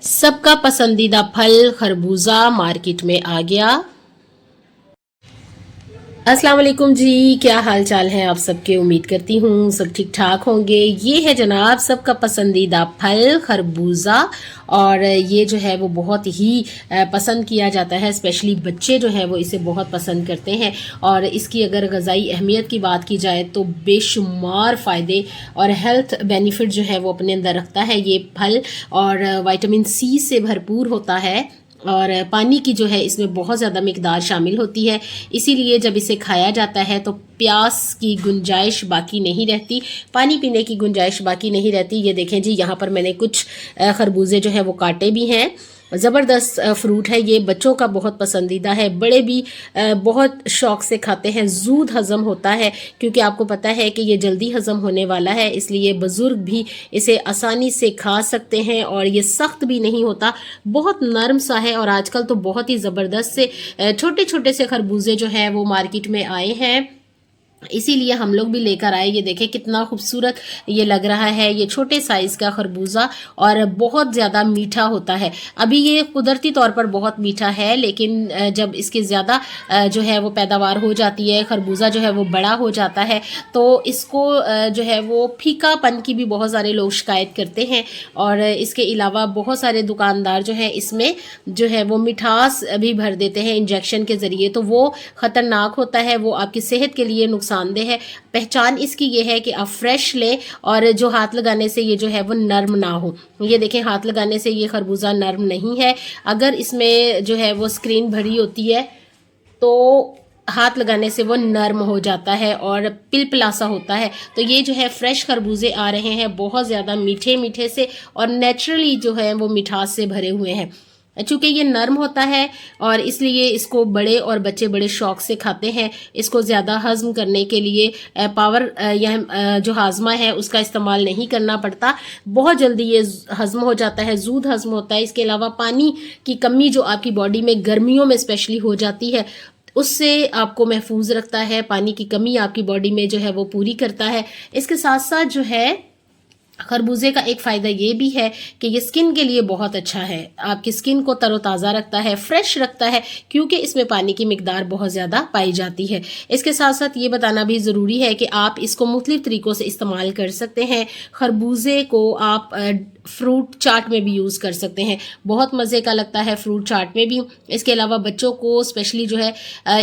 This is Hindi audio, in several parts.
सबका पसंदीदा फल खरबूजा मार्केट में आ गया। अस्सलाम वालेकुम जी, क्या हाल चाल है आप सबके। उम्मीद करती हूँ सब ठीक ठाक होंगे। ये है जनाब सबका पसंदीदा फल खरबूजा, और ये जो है वो बहुत ही पसंद किया जाता है। स्पेशली बच्चे जो है वो इसे बहुत पसंद करते हैं। और इसकी अगर ग़ज़ाई अहमियत की बात की जाए तो बेशुमार फ़ायदे और हेल्थ बेनिफिट जो है वो अपने अंदर रखता है ये फल। और विटामिन सी से भरपूर होता है, और पानी की जो है इसमें बहुत ज़्यादा मिकदार शामिल होती है। इसीलिए जब इसे खाया जाता है तो प्यास की गुंजाइश बाकी नहीं रहती, पानी पीने की गुंजाइश बाकी नहीं रहती। ये देखें जी, यहाँ पर मैंने कुछ खरबूजे जो है वो काटे भी हैं। ज़बरदस्त फ्रूट है ये, बच्चों का बहुत पसंदीदा है, बड़े भी बहुत शौक़ से खाते हैं। जूद हज़म होता है क्योंकि आपको पता है कि ये जल्दी हज़म होने वाला है, इसलिए बुज़ुर्ग भी इसे आसानी से खा सकते हैं। और ये सख्त भी नहीं होता, बहुत नरम सा है। और आजकल तो बहुत ही ज़बरदस्त से छोटे छोटे से खरबूजे जो हैं वो मार्केट में आए हैं, इसीलिए हम लोग भी लेकर आए। ये देखें कितना खूबसूरत ये लग रहा है, ये छोटे साइज़ का खरबूजा, और बहुत ज़्यादा मीठा होता है। अभी ये कुदरती तौर पर बहुत मीठा है, लेकिन जब इसकी ज़्यादा जो है वो पैदावार हो जाती है, खरबूजा जो है वो बड़ा हो जाता है, तो इसको जो है वो फीकापन की भी बहुत सारे लोग शिकायत करते हैं। और इसके अलावा बहुत सारे दुकानदार जो है इसमें जो है वो मिठास भी भर देते हैं इंजेक्शन के ज़रिए, तो वो ख़तरनाक होता है, वो आपकी सेहत के लिए नुकसानदेह है। पहचान इसकी ये है कि आप फ्रेश लें, और जो हाथ लगाने से ये जो है वो नर्म ना हो। ये देखें, हाथ लगाने से ये खरबूजा नर्म नहीं है। अगर इसमें जो है वो स्क्रीन भरी होती है तो हाथ लगाने से वो नर्म हो जाता है और पिलपिलासा होता है। तो ये जो है फ्रेश खरबूजे आ रहे हैं, बहुत ज़्यादा मीठे मीठे से, और नेचुरली जो है वो मिठास से भरे हुए हैं। चूँकि ये नरम होता है और इसलिए इसको बड़े और बच्चे बड़े शौक़ से खाते हैं। इसको ज़्यादा हज़म करने के लिए पावर या जो हाजमा है उसका इस्तेमाल नहीं करना पड़ता, बहुत जल्दी ये हज़म हो जाता है, जूद हज़म होता है। इसके अलावा पानी की कमी जो आपकी बॉडी में गर्मियों में स्पेशली हो जाती है, उससे आपको महफूज रखता है। पानी की कमी आपकी बॉडी में जो है वो पूरी करता है। इसके साथ साथ जो है खरबूजे का एक फ़ायदा ये भी है कि ये स्किन के लिए बहुत अच्छा है, आपकी स्किन को तरोताज़ा रखता है, फ्रेश रखता है, क्योंकि इसमें पानी की मिकदार बहुत ज़्यादा पाई जाती है। इसके साथ साथ ये बताना भी ज़रूरी है कि आप इसको मुख्तलिफ़ तरीक़ों से इस्तेमाल कर सकते हैं। खरबूजे को आप फ्रूट चाट में भी यूज़ कर सकते हैं, बहुत मज़े का लगता है फ्रूट चाट में भी। इसके अलावा बच्चों को स्पेशली जो है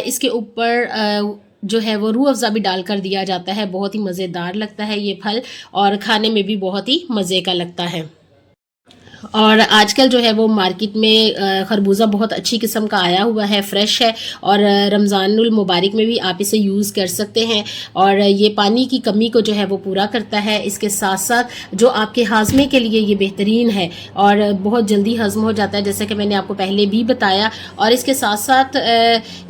इसके ऊपर जो है वो रूह अफ़ज़ा भी डालकर दिया जाता है, बहुत ही मज़ेदार लगता है ये फल, और खाने में भी बहुत ही मज़े का लगता है। और आजकल जो है वो मार्केट में खरबूजा बहुत अच्छी किस्म का आया हुआ है, फ़्रेश है, और रमज़ानुल मुबारक में भी आप इसे यूज़ कर सकते हैं। और ये पानी की कमी को जो है वो पूरा करता है। इसके साथ साथ जो आपके हाजमे के लिए ये बेहतरीन है, और बहुत जल्दी हज़म हो जाता है, जैसा कि मैंने आपको पहले भी बताया। और इसके साथ साथ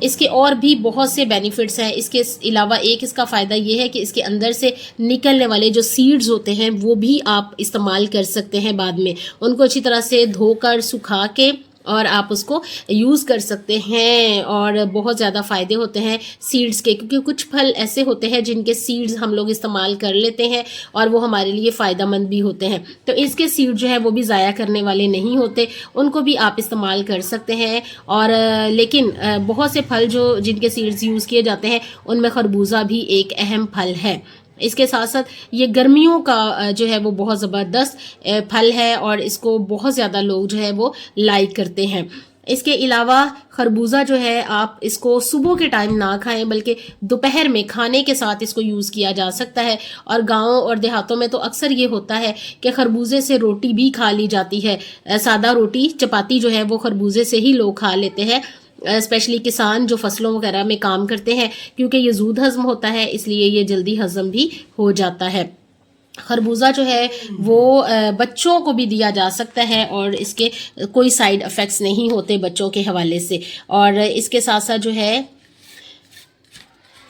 इसके और भी बहुत से बेनिफिट्स हैं। इसके अलावा एक इसका फ़ायदा ये है कि इसके अंदर से निकलने वाले जो सीड्स होते हैं वो भी आप इस्तेमाल कर सकते हैं बाद में, उनको अच्छी तरह से धोकर सुखा के, और आप उसको यूज़ कर सकते हैं। और बहुत ज़्यादा फ़ायदे होते हैं सीड्स के, क्योंकि कुछ फल ऐसे होते हैं जिनके सीड्स हम लोग इस्तेमाल कर लेते हैं और वो हमारे लिए फ़ायदेमंद भी होते हैं। तो इसके सीड जो है वो भी ज़ाया करने वाले नहीं होते, उनको भी आप इस्तेमाल कर सकते हैं। और लेकिन बहुत से फल जो जिनके सीड्स यूज़ किए जाते हैं उनमें खरबूजा भी एक अहम फल है। इसके साथ साथ ये गर्मियों का जो है वो बहुत ज़बरदस्त फल है, और इसको बहुत ज़्यादा लोग जो है वो लाइक करते हैं। इसके अलावा खरबूजा जो है आप इसको सुबह के टाइम ना खाएं, बल्कि दोपहर में खाने के साथ इसको यूज़ किया जा सकता है। और गाँव और देहातों में तो अक्सर ये होता है कि खरबूजे से रोटी भी खा ली जाती है, सादा रोटी चपाती जो है वो खरबूजे से ही लोग खा लेते हैं, स्पेशली किसान जो फसलों वगैरह में काम करते हैं, क्योंकि ये जूद हज़म होता है, इसलिए ये जल्दी हज़म भी हो जाता है। खरबूजा जो है वो बच्चों को भी दिया जा सकता है, और इसके कोई साइड इफ़ेक्ट्स नहीं होते बच्चों के हवाले से। और इसके साथ साथ जो है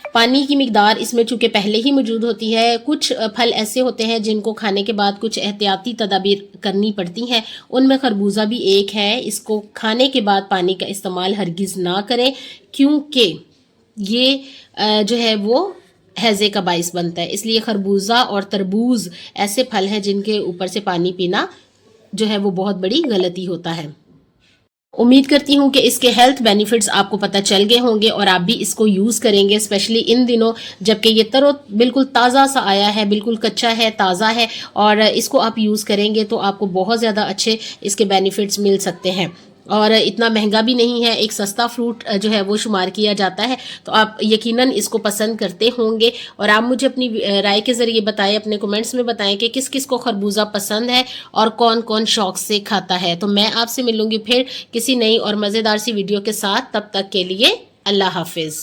पानी की मिकदार इसमें चूँकि पहले ही मौजूद होती है। कुछ फल ऐसे होते हैं जिनको खाने के बाद कुछ एहतियाती तदाबीर करनी पड़ती हैं, उनमें खरबूजा भी एक है। इसको खाने के बाद पानी का इस्तेमाल हरगिज़ ना करें, क्योंकि ये जो है वो हैज़े का बाइस बनता है। इसलिए खरबूजा और तरबूज ऐसे फल हैं जिनके ऊपर से पानी पीना जो है वो बहुत बड़ी गलती होता है। उम्मीद करती हूँ कि इसके हेल्थ बेनिफिट्स आपको पता चल गए होंगे और आप भी इसको यूज़ करेंगे, स्पेशली इन दिनों जबकि ये बिल्कुल ताज़ा सा आया है, बिल्कुल कच्चा है, ताज़ा है, और इसको आप यूज़ करेंगे तो आपको बहुत ज़्यादा अच्छे इसके बेनिफिट्स मिल सकते हैं। और इतना महंगा भी नहीं है, एक सस्ता फ्रूट जो है वो शुमार किया जाता है, तो आप यकीनन इसको पसंद करते होंगे। और आप मुझे अपनी राय के ज़रिए बताएं, अपने कमेंट्स में बताएं कि किस किस को खरबूजा पसंद है और कौन कौन शौक से खाता है। तो मैं आपसे मिलूंगी फिर किसी नई और मज़ेदार सी वीडियो के साथ, तब तक के लिए अल्लाह हाफिज़।